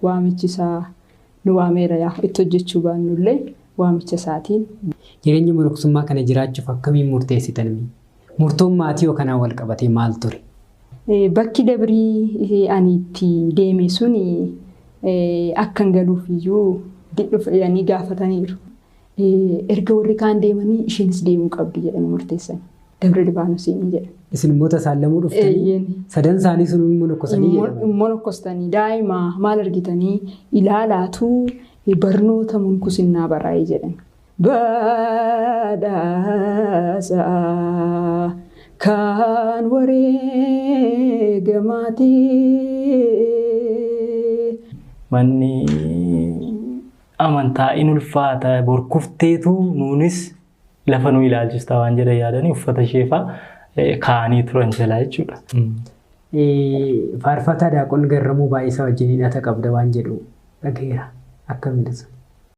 waamichisaa nu waameera yaa itti hojjechuu baannullee waamicha isaatiin. Jireenya moroksummaa kana jiraachuuf akkamiin murteessitan? Murtoon maatii kanaan wal qabatee maal ture? Bakki dabrii ani itti deeme suni akkan galuuf iyyuu dhufanii gaafataniiru. Erga warri kaan deemanii isheenis deemuu qabdi jedhanii murteessan. Dabra Libaanoosiin jedha. Isin immoo saallamuu dhuftanii sadan isaanii sun monokkosanii jedhamu. Monokkostanii daa'ima maal argitanii ilaalaatu barnoota munkusinnaa baraa'ee jedhan. Badhaasa kan wareegamaatee. Manni amantaa in ulfaata borkufteetu nuunis lafa nu ilaalchistaa waan jedhan yaadanii uffata isheefaa kaanii turan jalaa jechuudha. Faarfataa Daaqon Garramuu baay'isaa wajjin hidhata qabda waan jedhu dhageera akkamiidha?